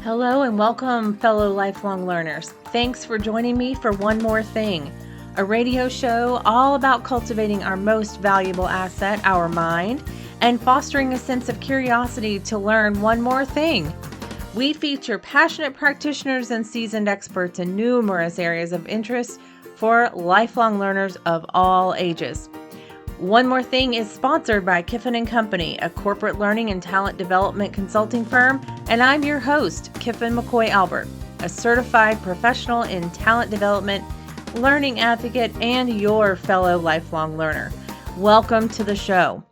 Hello and welcome, fellow lifelong learners. Thanks for joining me for One More Thing, a radio show all about cultivating our most valuable asset, our mind, and fostering a sense of curiosity to learn one more thing. We feature passionate practitioners and seasoned experts in numerous areas of interest for lifelong learners of all ages. One More Thing is sponsored by Kiffin & Company, a corporate learning and talent development consulting firm, and I'm your host, Kiffin McCoy Albert, a certified professional in talent development, learning advocate, and your fellow lifelong learner. Welcome to the show.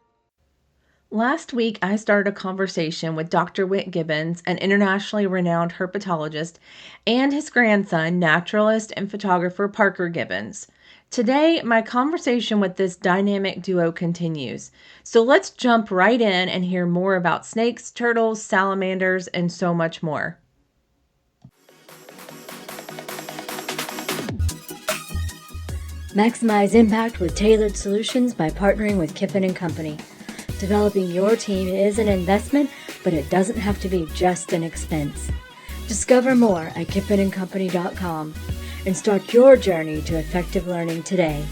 Last week, I started a conversation with Dr. Whit Gibbons, an internationally renowned herpetologist, and his grandson, naturalist and photographer Parker Gibbons. Today, my conversation with this dynamic duo continues. So let's jump right in and hear more about snakes, turtles, salamanders, and so much more. Maximize impact with tailored solutions by partnering with Kiffin & Company. Developing your team is an investment, but it doesn't have to be just an expense. Discover more at kiffinandcompany.com and start your journey to effective learning today.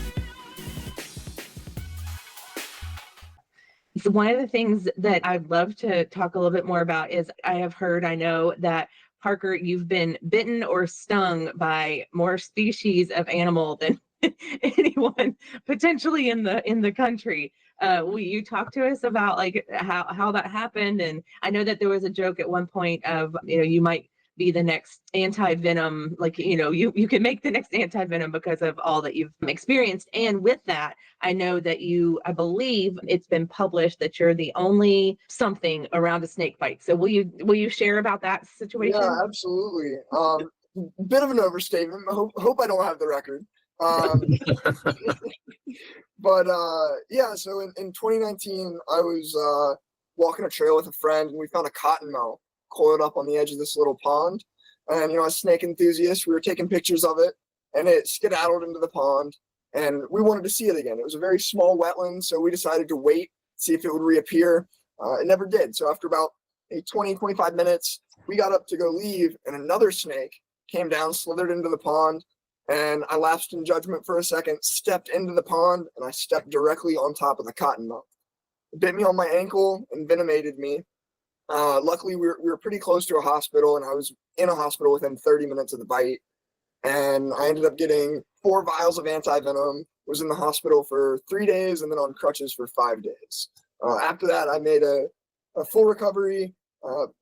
So one of the things that I'd love to talk a little bit more about is I know that Parker, you've been bitten or stung by more species of animal than anyone potentially in the country. Will you talk to us about like how that happened? And I know that there was a joke at one point of, you might be the next anti-venom, like, you can make the next anti-venom because of all that you've experienced. And with that, I know that I believe it's been published that you're the only something around a snake bite. So will you share about that situation? Yeah, absolutely. Bit of an overstatement. Hope I don't have the record. But yeah, so in 2019, I was walking a trail with a friend, and we found a cottonmouth coiled up on the edge of this little pond. And, as snake enthusiasts, we were taking pictures of it, and it skedaddled into the pond, and we wanted to see it again. It was a very small wetland, so we decided to wait, see if it would reappear. It never did. So after about 25 minutes, we got up to go leave, and another snake came down, slithered into the pond, and I lapsed in judgment for a second, stepped into the pond, and I stepped directly on top of the cottonmouth. It bit me on my ankle and venomated me. Luckily, we were pretty close to a hospital, and I was in a hospital within 30 minutes of the bite. And I ended up getting 4 vials of anti-venom, was in the hospital for 3 days, and then on crutches for 5 days. After that, I made a full recovery,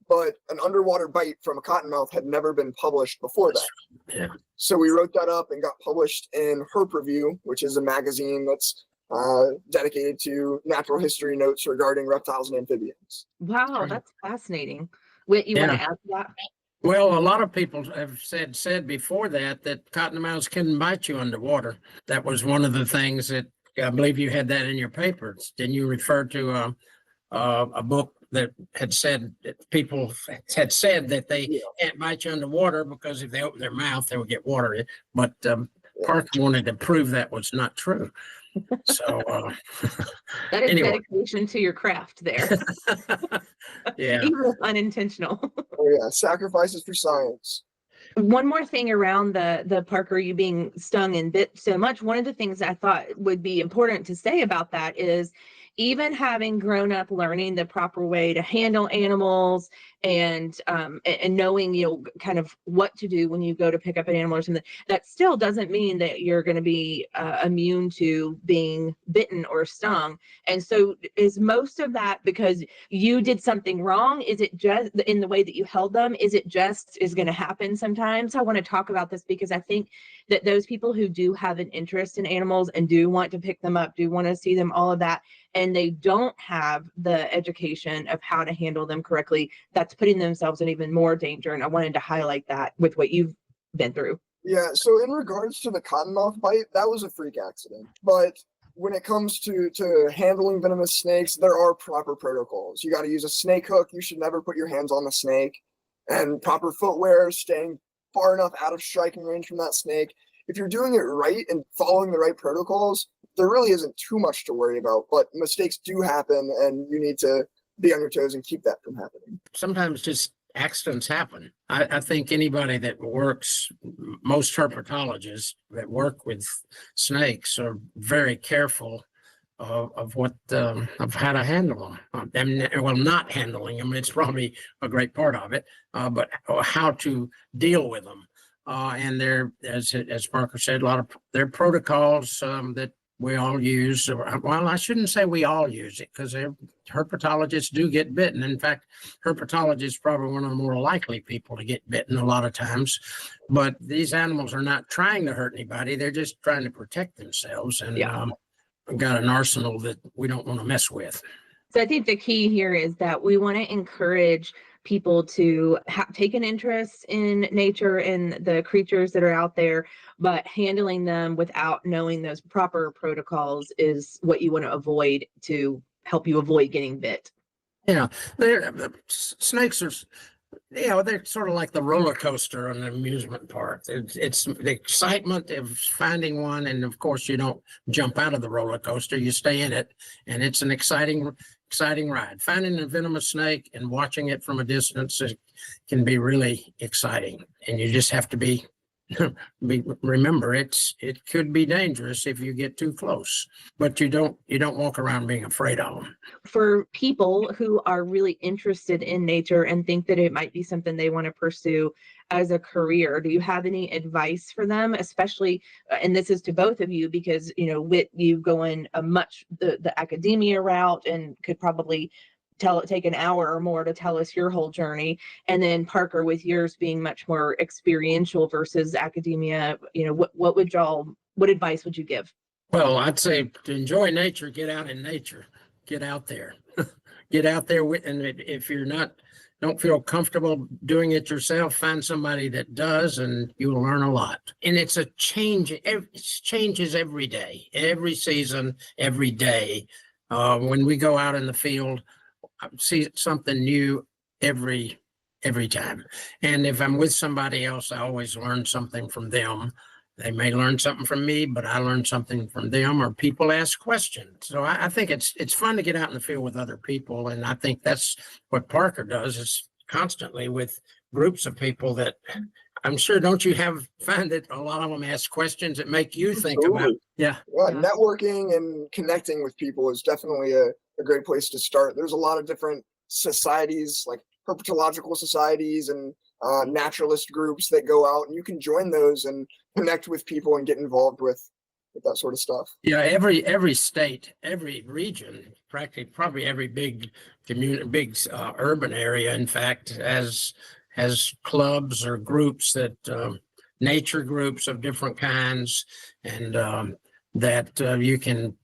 but an underwater bite from a cottonmouth had never been published before that. Yeah. So we wrote that up and got published in Herp Review, which is a magazine that's dedicated to natural history notes regarding reptiles and amphibians. Wow, that's fascinating. Whit, you want to add to that? Well, a lot of people have said before that cottonmouths can bite you underwater. That was one of the things that I believe you had that in your papers. Didn't you refer to a book that had said that people had said that they can't bite you underwater because if they open their mouth, they would get water. But Parker wanted to prove that was not true. So that is dedication to your craft there. Yeah. Even if unintentional. Oh yeah, sacrifices for science. One more thing around the Parker, you being stung and bit so much, one of the things I thought would be important to say about that is even having grown up learning the proper way to handle animals and knowing, kind of what to do when you go to pick up an animal or something, that still doesn't mean that you're going to be immune to being bitten or stung. And so is most of that because you did something wrong? Is it just in the way that you held them? Is going to happen sometimes? I want to talk about this because I think that those people who do have an interest in animals and do want to pick them up, do want to see them, all of that, and they don't have the education of how to handle them correctly, that's putting themselves in even more danger. And I wanted to highlight that with what you've been through. Yeah, so in regards to the cottonmouth bite, that was a freak accident. But when it comes to handling venomous snakes, there are proper protocols. You got to use a snake hook. You should never put your hands on the snake. And proper footwear, staying far enough out of striking range from that snake. If you're doing it right and following the right protocols, there really isn't too much to worry about. But mistakes do happen, and you need to be on your toes and keep that from happening. Sometimes just accidents happen. I think anybody that works, most herpetologists that work with snakes are very careful of what of how to handle them. And well, not handling them, it's probably a great part of it, but how to deal with them. And there, as Parker said, a lot of there are protocols that we all use. Well, I shouldn't say we all use it, because herpetologists do get bitten. In fact, herpetologists are probably one of the more likely people to get bitten a lot of times. But these animals are not trying to hurt anybody. They're just trying to protect themselves. And got an arsenal that we don't want to mess with. So I think the key here is that we want to encourage people to take an interest in nature and the creatures that are out there, but handling them without knowing those proper protocols is what you want to avoid to help you avoid getting bit. Yeah, snakes are, they're sort of like the roller coaster on the amusement park. It's the excitement of finding one, and of course you don't jump out of the roller coaster, you stay in it, and it's an exciting ride. Finding a venomous snake and watching it from a distance can be really exciting, and you just have to remember it could be dangerous if you get too close, but you don't walk around being afraid of them. For people who are really interested in nature and think that it might be something they want to pursue as a career, do you have any advice for them, especially, and this is to both of you, because, Whit, you go in the academia route and could probably take an hour or more to tell us your whole journey. And then Parker, with yours being much more experiential versus academia, what advice would you give? Well, I'd say to enjoy nature, get out in nature, get out there, get out there and if you're don't feel comfortable doing it yourself, find somebody that does, and you'll learn a lot. And it's a change. It changes every day, every season, every day. When we go out in the field, I see something new every time. And if I'm with somebody else, I always learn something from them. They may learn something from me, but I learn something from them, or people ask questions. So I think it's fun to get out in the field with other people. And I think that's what Parker does, is constantly with groups of people that I'm sure, don't you find that a lot of them ask questions that make you think about? Yeah. Networking and connecting with people is definitely a great place to start. There's a lot of different societies, like herpetological societies and naturalist groups that go out, and you can join those and connect with people and get involved with that sort of stuff. Yeah, every state, every region, practically probably every big community, urban area, in fact, has clubs or groups that nature groups of different kinds, and that you can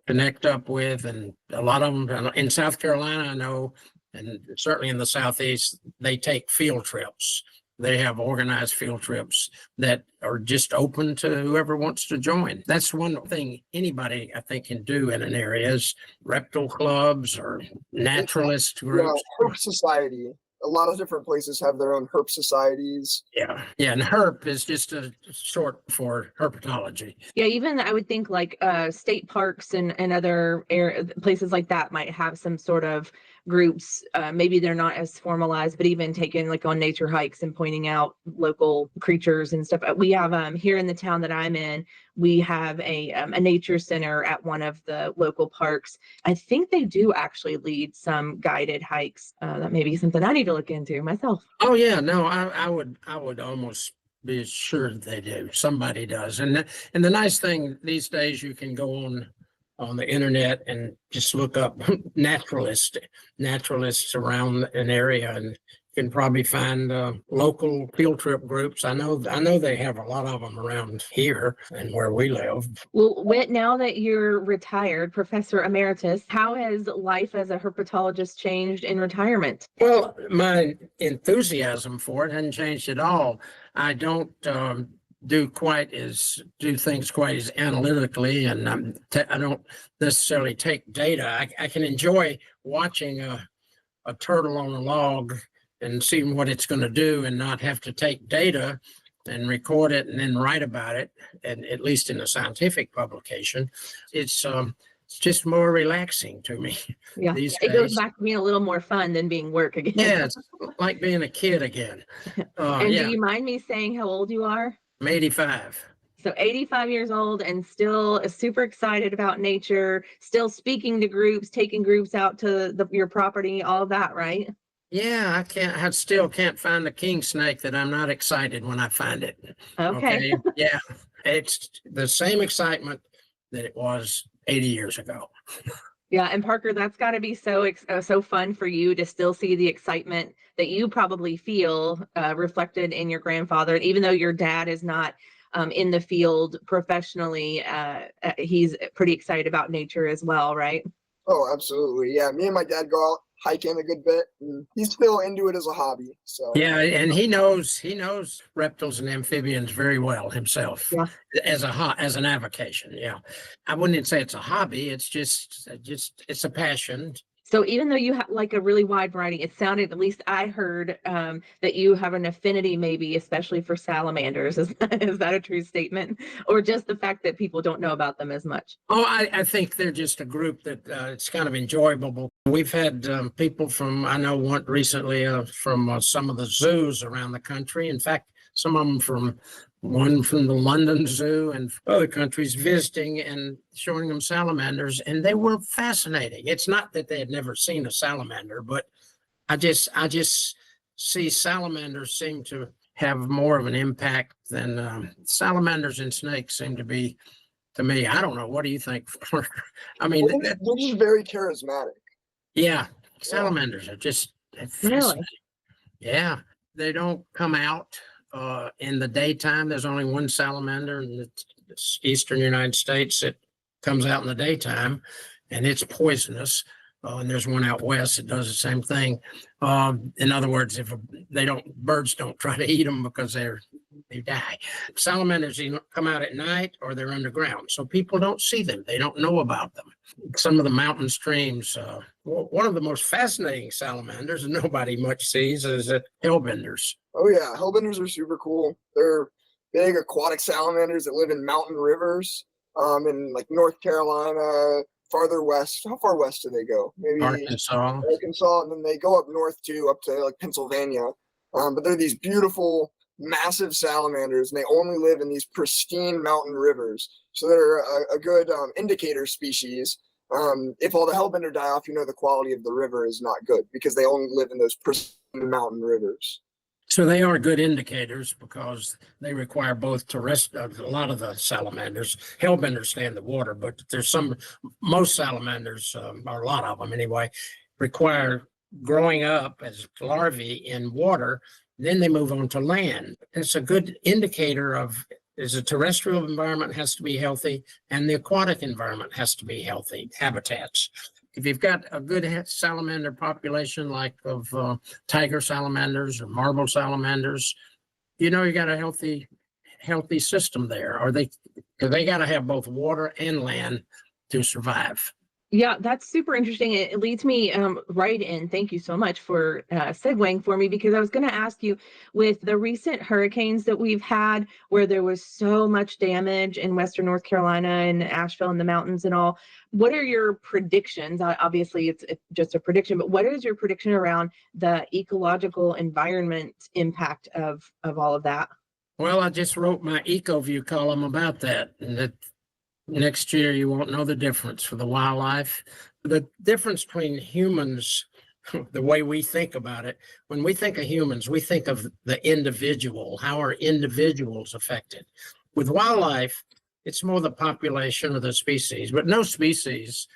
connect up with. And a lot of them in South Carolina, I know, and certainly in the Southeast, they take field trips. They have organized field trips that are just open to whoever wants to join. That's one thing anybody, I think, can do in an area, is reptile clubs or naturalist groups. Herp society. A lot of different places have their own herp societies. Yeah, and herp is just a short for herpetology. Yeah, even I would think like state parks and other places like that might have some sort of groups. Maybe they're not as formalized, but even taking like on nature hikes and pointing out local creatures and stuff. We have here in the town that I'm in, we have a nature center at one of the local parks. I think they do actually lead some guided hikes. That may be something I need to look into myself. Oh yeah, no, I would almost be sure they do. Somebody does. And the nice thing these days, you can go on the internet and just look up naturalists around an area, and you can probably find local field trip groups. I know they have a lot of them around here and where we live. Well, Whit, now that you're retired, Professor Emeritus, how has life as a herpetologist changed in retirement? Well, my enthusiasm for it hasn't changed at all. I don't do things quite as analytically, and I don't necessarily take data. I can enjoy watching a turtle on a log and seeing what it's going to do, and not have to take data and record it and then write about it, and at least in a scientific publication. It's it's just more relaxing to me Yeah, these it goes days. back to being a little more fun than being work again. Yeah, it's like being a kid again. And do Yeah, you mind me saying how old you are? I'm 85. So 85 years old and still super excited about nature, still speaking to groups, taking groups out to your property, all of that, right? Yeah, I still can't find the king snake that I'm not excited when I find it. Okay. Okay. Yeah. It's the same excitement that it was 80 years ago. Yeah, and Parker, that's got to be so fun for you to still see the excitement that you probably feel reflected in your grandfather. Even though your dad is not in the field professionally, he's pretty excited about nature as well, right? Oh, absolutely. Yeah, me and my dad go out hiking a good bit, and he's still into it as a hobby. So Yeah, and he knows reptiles and amphibians very well himself. Yeah. As an avocation. Yeah, I wouldn't say it's a hobby. It's just it's a passion. So even though you have like a really wide variety, it sounded, at least I heard, that you have an affinity maybe, especially for salamanders. Is that a true statement? Or just the fact that people don't know about them as much? Oh, I think they're just a group that it's kind of enjoyable. We've had people from, I know one recently from some of the zoos around the country. In fact, some of them one from the London Zoo and other countries visiting and showing them salamanders, and they were fascinating. It's not that they had never seen a salamander, but I just see salamanders seem to have more of an impact than salamanders and snakes seem to be to me. I don't know. What do you think? I mean, they're just very charismatic. yeah, salamanders are just fascinating. Yeah, they don't come out in the daytime. There's only one salamander in the eastern United States that comes out in the daytime, and it's poisonous. And there's one out west that does the same thing. In other words, if birds don't try to eat them because they die. Salamanders either come out at night or they're underground, so people don't see them. They don't know about them. Some of the mountain streams. One of the most fascinating salamanders nobody much sees is hellbenders. Oh yeah, hellbenders are super cool. They're big aquatic salamanders that live in mountain rivers, in like North Carolina, farther west. How far west do they go? Maybe Arkansas, and then they go up north too, up to like Pennsylvania. But they're these beautiful, massive salamanders, and they only live in these pristine mountain rivers. So they're a good indicator species. If all the hellbender die off, the quality of the river is not good because they only live in those pristine mountain rivers. so they are good indicators because they require both terrestrial. A lot of the salamanders, hellbenders stay in the water, but most salamanders, or a lot of them anyway, require growing up as larvae in water. Then they move on to land. It's a good indicator of the terrestrial environment has to be healthy and the aquatic environment has to be healthy habitats. If you've got a good salamander population like of tiger salamanders or marble salamanders, you got a healthy system there. Because they got to have both water and land to survive. Yeah, that's super interesting. It leads me right in. Thank you so much for segueing for me, because I was going to ask you, with the recent hurricanes that we've had, where there was so much damage in Western North Carolina and Asheville and the mountains and all, what are your predictions? Obviously, it's just a prediction, but what is your prediction around the ecological environment impact of all of that? Well, I just wrote my Ecoview column about that, and that next year you won't know the difference for the wildlife. The difference between humans, the way we think about it, when we think of humans, we think of the individual. How are individuals affected? With wildlife, it's more the population of the species, but no species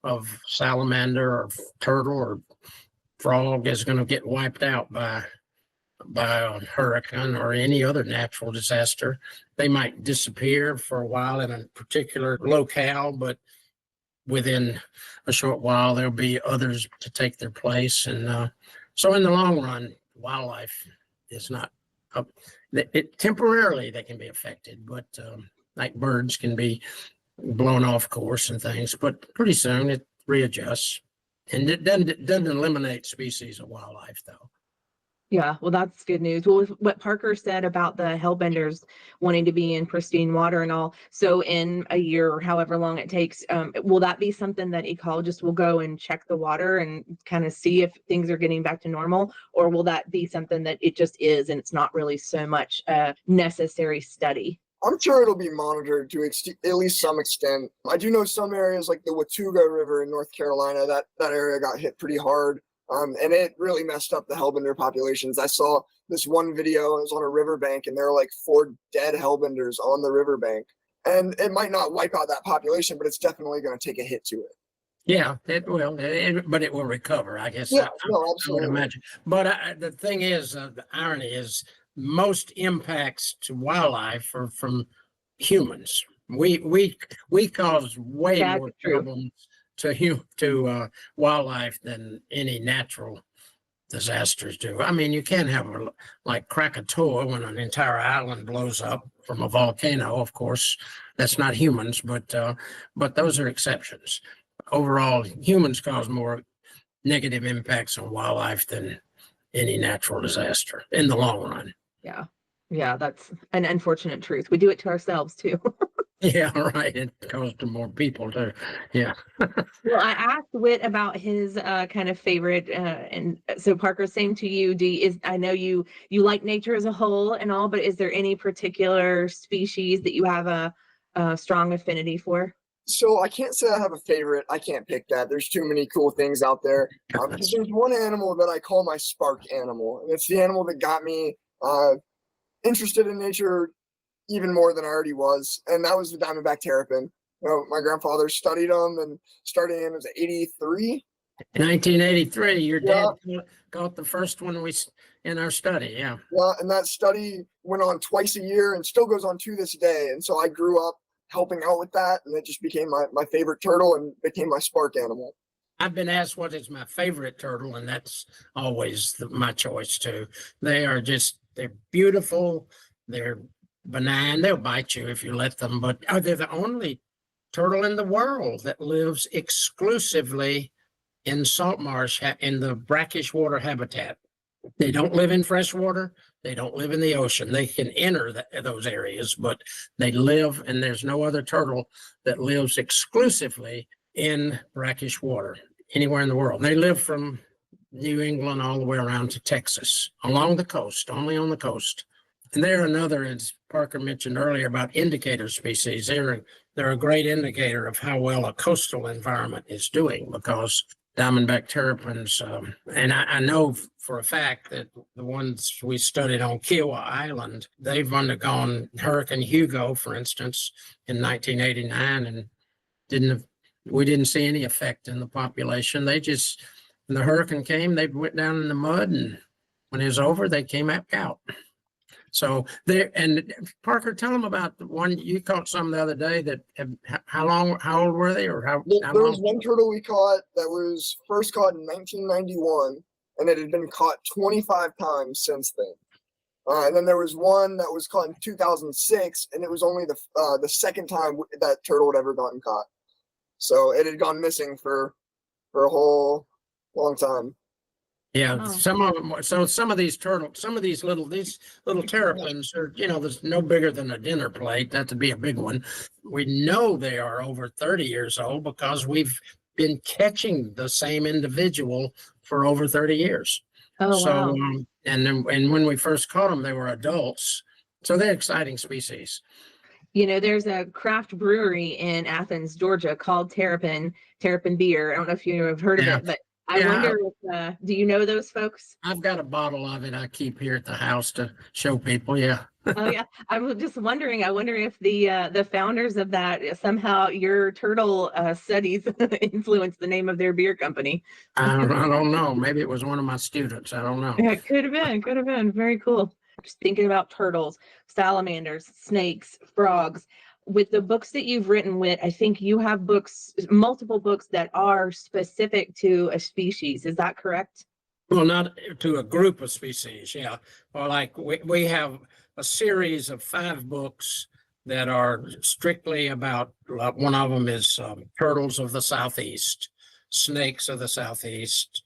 of salamander or turtle or frog is going to get wiped out by a hurricane or any other natural disaster. They might disappear for a while in a particular locale, but within a short while, there'll be others to take their place. And so in the long run, wildlife is not up. Temporarily, they can be affected, but like birds can be blown off course and things, but pretty soon it readjusts. And it doesn't eliminate species of wildlife, though. Yeah, well, that's good news. Well, with what Parker said about the hellbenders wanting to be in pristine water and all, so in a year or however long it takes, will that be something that ecologists will go and check the water and kind of see if things are getting back to normal, or will that be something that it just is and it's not really so much a necessary study? I'm sure it'll be monitored to at least some extent. I do know some areas like the Watauga River in North Carolina, that area got hit pretty hard. And it really messed up the hellbender populations. I saw this one video, it was on a riverbank, and there were like 4 dead hellbenders on the riverbank. And it might not wipe out that population, but it's definitely going to take a hit to it. Yeah, it will, but it will recover, I guess. Yeah, no, I would absolutely. imagine. But the thing is, the irony is, most impacts to wildlife are from humans. We cause way That's more true. problems to wildlife than any natural disasters do. I mean, you can have like Krakatoa when an entire island blows up from a volcano. Of course, that's not humans, but those are exceptions. Overall, humans cause more negative impacts on wildlife than any natural disaster in the long run. Yeah. Yeah, that's an unfortunate truth. We do it to ourselves too. Yeah, right. It goes to more people too. Yeah. Well, I asked Whit about his kind of favorite, and so Parker, same to you. I know you like nature as a whole and all, but is there any particular species that you have a strong affinity for? So I can't say I have a favorite. I can't pick that. There's too many cool things out there. Because there's one animal that I call my spark animal, and it's the animal that got me interested in nature even more than I already was, and that was the diamondback terrapin. You know, my grandfather studied them, and starting in, it was 83. 1983, your dad caught the first one in our study. Yeah. Yeah, and that study went on twice a year and still goes on to this day. And so I grew up helping out with that, and it just became my favorite turtle and became my spark animal. I've been asked what is my favorite turtle, and that's always my choice too. They're beautiful. They're benign. They'll bite you if you let them, but they're the only turtle in the world that lives exclusively in salt marsh, in the brackish water habitat. They don't live in fresh water. They don't live in the ocean. They can enter those areas, but they live, and there's no other turtle that lives exclusively in brackish water anywhere in the world. They live from New England all the way around to Texas, along the coast, only on the coast. And they're another, as Parker mentioned earlier, about indicator species. They're a great indicator of how well a coastal environment is doing, because diamondback terrapins, and I know for a fact that the ones we studied on Kiowa Island, they've undergone Hurricane Hugo, for instance, in 1989, and we didn't see any effect in the population. When the hurricane came, they went down in the mud, and when it was over, they came back out. So and Parker, tell them about the one you caught some the other day. How old were they, or how? There was one turtle we caught that was first caught in 1991, and it had been caught 25 times since then. And then there was one that was caught in 2006, and it was only the second time that turtle had ever gotten caught. So it had gone missing for a whole long time. Yeah, Oh. some of these little terrapins are, there's no bigger than a dinner plate. That would be a big one. We know they are over 30 years old because we've been catching the same individual for over 30 years. Oh, So, wow. and when we first caught them, they were adults. So they're exciting species. There's a craft brewery in Athens, Georgia called Terrapin Beer. I don't know if you have heard of it, but I wonder if, do you know those folks? I've got a bottle of it I keep here at the house to show people. Yeah. Oh yeah. I was just wondering, I wonder if the founders of that, somehow your turtle studies influenced the name of their beer company. I don't know. Maybe it was one of my students. I don't know. Yeah, it could have been. Very cool. Just thinking about turtles, salamanders, snakes, frogs. With the books that you've written, Whit, I think you have multiple books that are specific to a species. Is that correct? Well, not to a group of species. Yeah. Well, like we have a series of 5 books that are strictly about, one of them is turtles of the Southeast, snakes of the Southeast,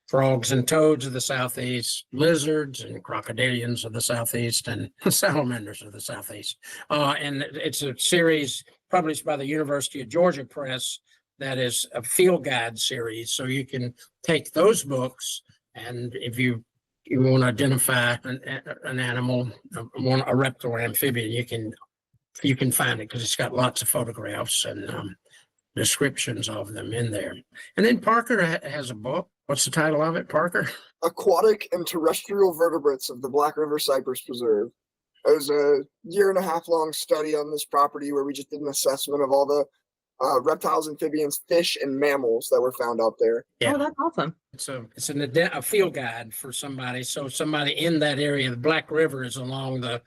frogs and toads of the southeast, lizards and crocodilians of the southeast, and salamanders of the southeast. And it's a series published by the University of Georgia Press that is a field guide series. So you can take those books, and if you want to identify an animal, a reptile or amphibian, you can find it because it's got lots of photographs and descriptions of them in there. And then Parker has a book. What's the title of it, Parker? Aquatic and Terrestrial Vertebrates of the Black River Cypress Preserve. It was a 1.5 year long study on this property where we just did an assessment of all the reptiles, amphibians, fish, and mammals that were found out there. Yeah. Oh, that's awesome. It's a field guide for somebody. So somebody in that area, the Black River is along the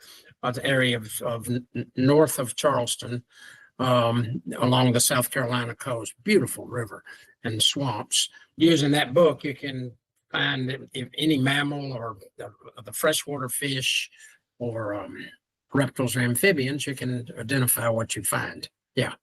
area of north of Charleston, along the South Carolina coast. Beautiful river and swamps. Using that book, you can find if any mammal or the freshwater fish or reptiles or amphibians, you can identify what you find. Yeah.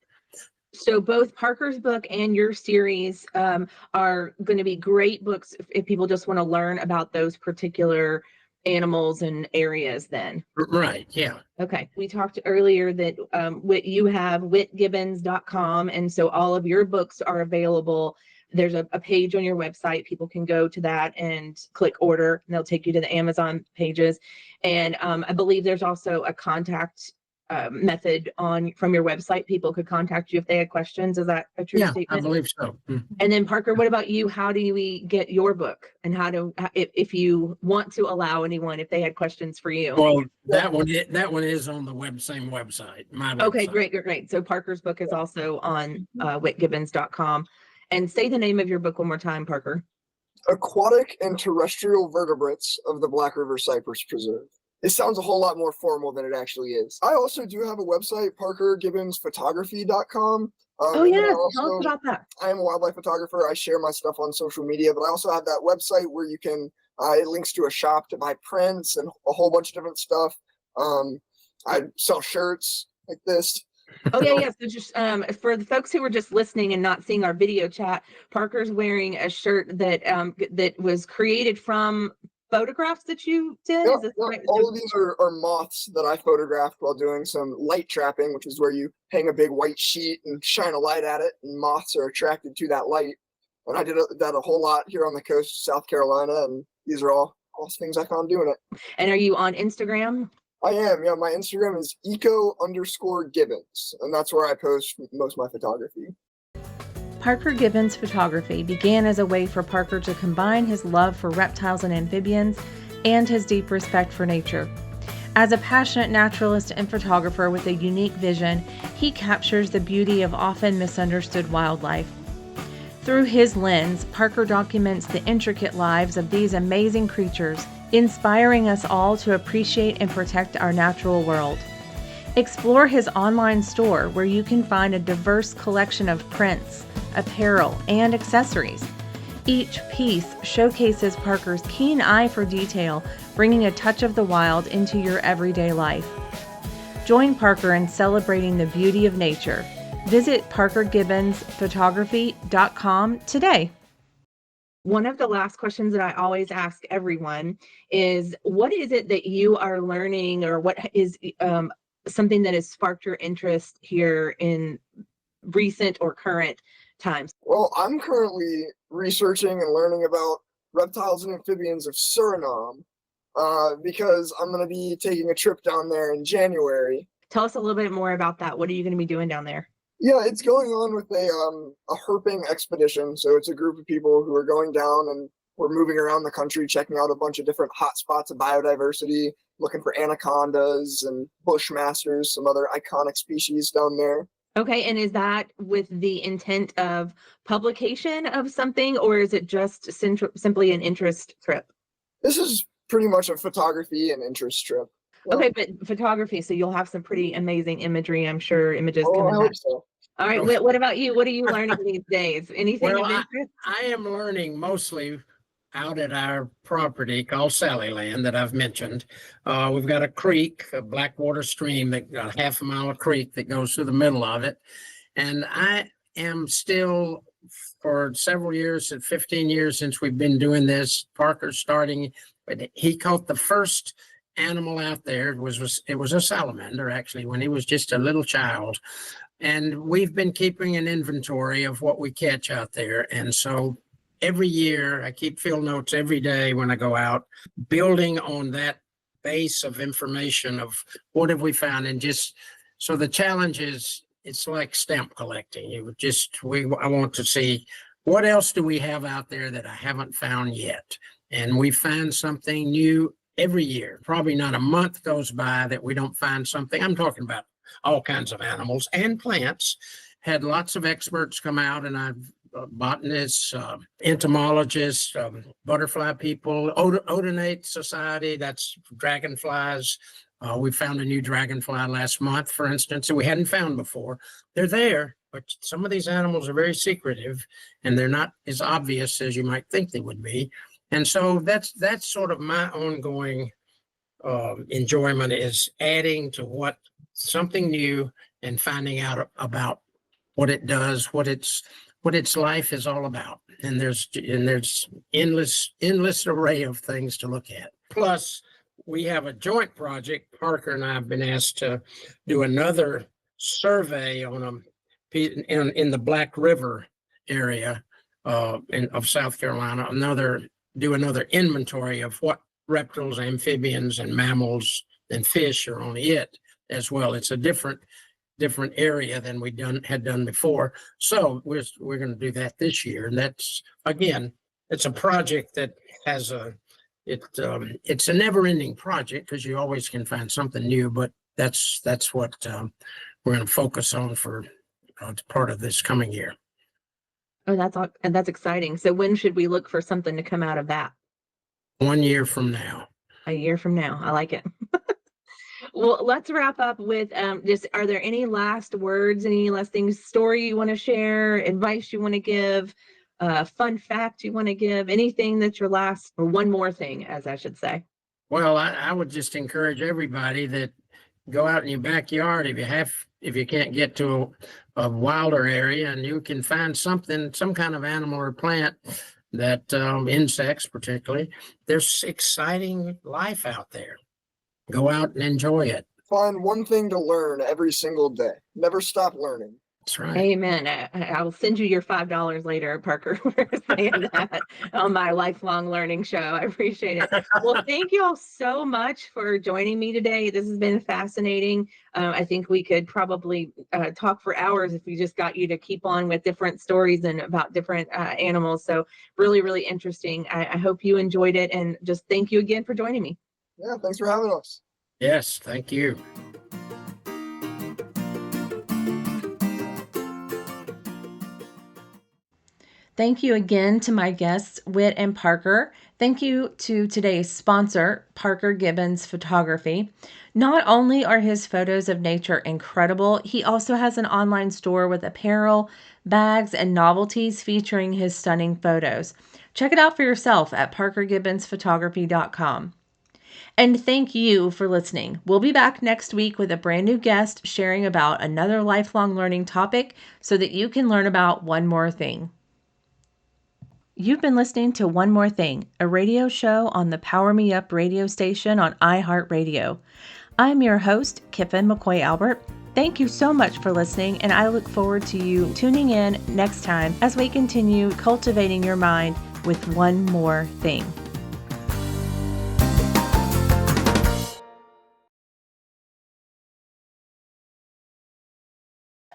So both Parker's book and your series are going to be great books if people just want to learn about those particular animals and areas then. Right, yeah. Okay. We talked earlier that you have whitgibbons.com, and so all of your books are available. There's a page on your website. People can go to that and click order, and they'll take you to the Amazon pages. And I believe there's also a contact method from your website. People could contact you if they had questions. Is that a true statement? I believe so. And then Parker, what about you? How do we get your book, and if you want to allow anyone, if they had questions for you? Well, that one is on the same website. My website. Okay, great. So Parker's book is also on whitgibbons.com. And say the name of your book one more time, Parker. Aquatic and Terrestrial Vertebrates of the Black River Cypress Preserve. It sounds a whole lot more formal than it actually is. I also do have a website, parkergibbonsphotography.com. Oh, yeah. Tell us about that. I am a wildlife photographer. I share my stuff on social media, but I also have that website where you can, it links to a shop to buy prints and a whole bunch of different stuff. I sell shirts like this. Oh, yeah. So just for the folks who were just listening and not seeing our video chat, Parker's wearing a shirt that was created from photographs that you did? Yeah, right? All of these are moths that I photographed while doing some light trapping, which is where you hang a big white sheet and shine a light at it, and moths are attracted to that light. And I did that a whole lot here on the coast of South Carolina, and these are all things I found doing it. And are you on Instagram? I am, yeah. My Instagram is eco_Gibbons, and that's where I post most of my photography. Parker Gibbons photography began as a way for Parker to combine his love for reptiles and amphibians and his deep respect for nature. As a passionate naturalist and photographer with a unique vision, he captures the beauty of often misunderstood wildlife. Through his lens, Parker documents the intricate lives of these amazing creatures, inspiring us all to appreciate and protect our natural world. Explore his online store where you can find a diverse collection of prints, apparel, and accessories. Each piece showcases Parker's keen eye for detail, bringing a touch of the wild into your everyday life. Join Parker in celebrating the beauty of nature. Visit parkergibbonsphotography.com today. One of the last questions that I always ask everyone is, what is it that you are learning, or what is something that has sparked your interest here in recent or current times? Well, I'm currently researching and learning about reptiles and amphibians of Suriname because I'm going to be taking a trip down there in January. Tell us a little bit more about that. What are you going to be doing down there? Yeah, it's going on with a herping expedition. So it's a group of people who are going down, and we're moving around the country, checking out a bunch of different hotspots of biodiversity, looking for anacondas and bushmasters, some other iconic species down there. Okay, and is that with the intent of publication of something, or is it just simply an interest trip? This is pretty much a photography and interest trip. Okay, but photography, so you'll have some pretty amazing imagery, I'm sure, images coming back. So. All right, what about you? What are you learning these days? Anything of interest? I am learning mostly out at our property called Sallyland that I've mentioned. We've got a creek, a Blackwater stream, that got a half a mile of creek that goes through the middle of it. And I am still for several years, 15 years since we've been doing this. Parker's starting, but he caught the first animal out there. It was a salamander, actually, when he was just a little child. And we've been keeping an inventory of what we catch out there. And so every year I keep field notes every day when I go out, building on that base of information of what have we found. And just so the challenge is, it's like stamp collecting. I want to see what else do we have out there that I haven't found yet. And we find something new every year. Probably not a month goes by that we don't find something. I'm talking about all kinds of animals and plants. Had lots of experts come out, and I've botanists, entomologists, butterfly people, Odonate Society, that's dragonflies. We found a new dragonfly last month, for instance, that we hadn't found before. They're there, but some of these animals are very secretive, and they're not as obvious as you might think they would be. And so that's sort of my ongoing enjoyment, is adding to something new and finding out about what it does, what its life is all about. And there's endless array of things to look at. Plus, we have a joint project. Parker and I have been asked to do another survey on in the Black River area of South Carolina. Do another inventory of what reptiles, amphibians, and mammals and fish are on it as well. It's a different area than we had done before. So we're going to do that this year. And that's, again, it's a project that has it's a never-ending project, because you always can find something new, but that's what we're going to focus on for part of this coming year. Oh, that's exciting. So when should we look for something to come out of that? 1 year from now. A year from now. I like it. Well, let's wrap up with just, are there any last words, any last things, story you want to share, advice you want to give, fun fact you want to give, anything that's your last, or one more thing, as I should say? Well, I would just encourage everybody that go out in your backyard if you can't get to a wilder area, and you can find some kind of animal or plant that insects particularly, there's exciting life out there. Go out and enjoy it. Find one thing to learn every single day. Never stop learning. That's right. Amen. I will send you your $5 later, Parker, for saying that on my lifelong learning show. I appreciate it. Well, thank you all so much for joining me today. This has been fascinating. I think we could probably talk for hours if we just got you to keep on with different stories and about different animals. So really, really interesting. I hope you enjoyed it, and just thank you again for joining me. Yeah, thanks for having us. Yes, thank you. Thank you again to my guests, Whit and Parker. Thank you to today's sponsor, Parker Gibbons Photography. Not only are his photos of nature incredible, he also has an online store with apparel, bags, and novelties featuring his stunning photos. Check it out for yourself at parkergibbonsphotography.com. And thank you for listening. We'll be back next week with a brand new guest sharing about another lifelong learning topic so that you can learn about one more thing. You've been listening to One More Thing, a radio show on the Power Me Up radio station on iHeartRadio. I'm your host, Kiffin McCoy Albert. Thank you so much for listening, and I look forward to you tuning in next time as we continue cultivating your mind with one more thing.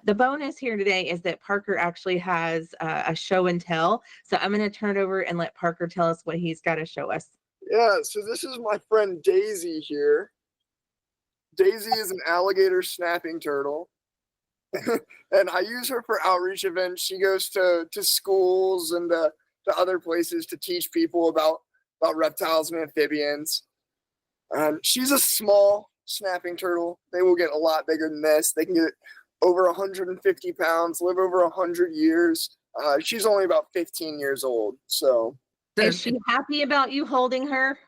The bonus here today is that Parker actually has a show and tell. So I'm going to turn it over and let Parker tell us what he's got to show us. Yeah, so this is my friend Daisy here. Daisy is an alligator snapping turtle. And I use her for outreach events. She goes to schools and to other places to teach people about reptiles and amphibians. She's a small snapping turtle. They will get a lot bigger than this. They can get over 150 pounds, live over 100 years. She's only about 15 years old. So is she happy about you holding her?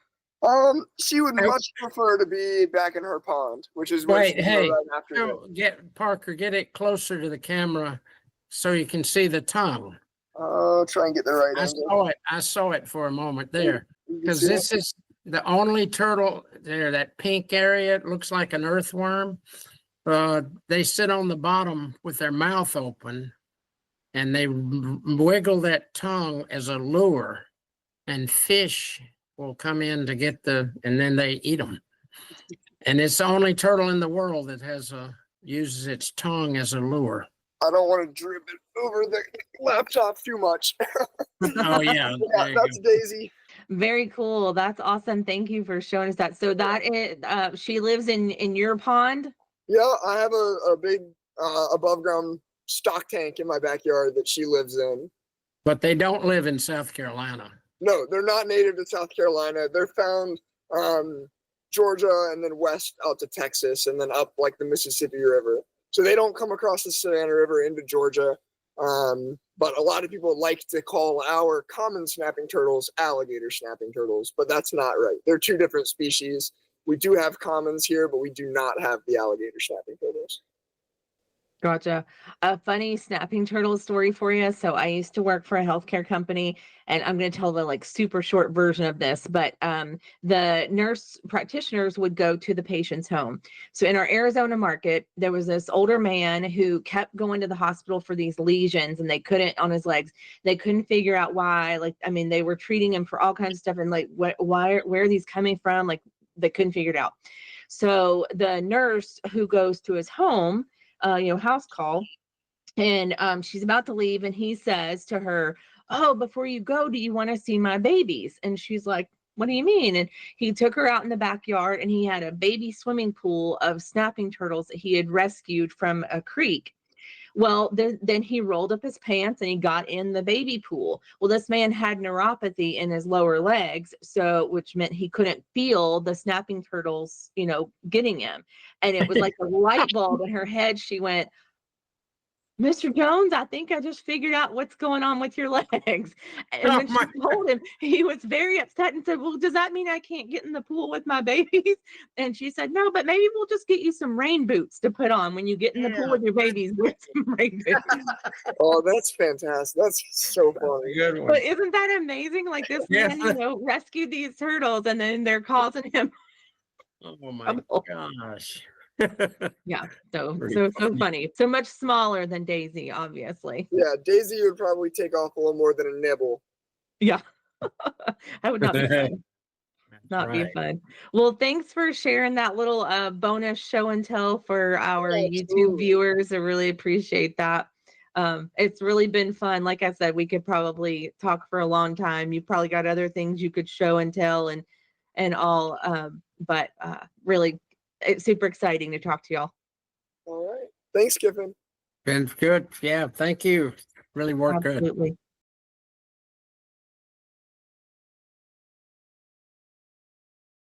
She would much prefer to be back in her pond, which is where Wait, hey, right after get it closer to the camera so you can see the tongue. Try and get the right angle. I saw it for a moment there. You can Because see this it? is the only turtle there, that pink area, it looks like an earthworm. They sit on the bottom with their mouth open and they wiggle that tongue as a lure, and fish will come in to get and then they eat them. And it's the only turtle in the world that uses its tongue as a lure. I don't want to drip it over the laptop too much. Oh yeah. Yeah, that's Daisy. Very cool. That's awesome. Thank you for showing us that. So that is, she lives in your pond? Yeah, I have a big above ground stock tank in my backyard that she lives in. But they don't live in South Carolina. No, they're not native to South Carolina. They're found Georgia and then west out to Texas and then up like the Mississippi River. So they don't come across the Savannah River into Georgia. But a lot of people like to call our common snapping turtles alligator snapping turtles, but that's not right. They're two different species. We do have commons here, but we do not have the alligator snapping turtles. Gotcha. A funny snapping turtle story for you. So I used to work for a healthcare company, and I'm going to tell the like super short version of this, but the nurse practitioners would go to the patient's home. So in our Arizona market, there was this older man who kept going to the hospital for these lesions, and they couldn't, on his legs, they couldn't figure out why. Like, I mean, they were treating him for all kinds of stuff, and like, where are these coming from? Like, they couldn't figure it out. So the nurse who goes to his home, house call, and she's about to leave, and he says to her, "Oh, before you go, do you want to see my babies?" And she's like, "What do you mean?" And he took her out in the backyard, and he had a baby swimming pool of snapping turtles that he had rescued from a creek. Well, then he rolled up his pants and he got in the baby pool. Well, this man had neuropathy in his lower legs, which meant he couldn't feel the snapping turtles, getting him. And it was like a light bulb in her head. She went, "Mr. Jones, I think I just figured out what's going on with your legs." And when she told him, he was very upset and said, "Well, does that mean I can't get in the pool with my babies?" And she said, "No, but maybe we'll just get you some rain boots to put on when you get in the pool with your babies. Wear some rain boots." Oh, that's fantastic. That's so funny. Good one. But isn't that amazing? Like this man, rescued these turtles, and then they're causing him. Oh my gosh. Yeah, so funny. So much smaller than Daisy, obviously. Yeah, Daisy would probably take off a little more than a nibble. Yeah. That would not be fun. Not be fun. Well, thanks for sharing that little bonus show and tell for our YouTube viewers. I really appreciate that. It's really been fun. Like I said, we could probably talk for a long time. You've probably got other things you could show and tell and all, but really, it's super exciting to talk to y'all. All right. Thanks, Kiffin. Been good. Yeah, thank you. Really worked good. Absolutely.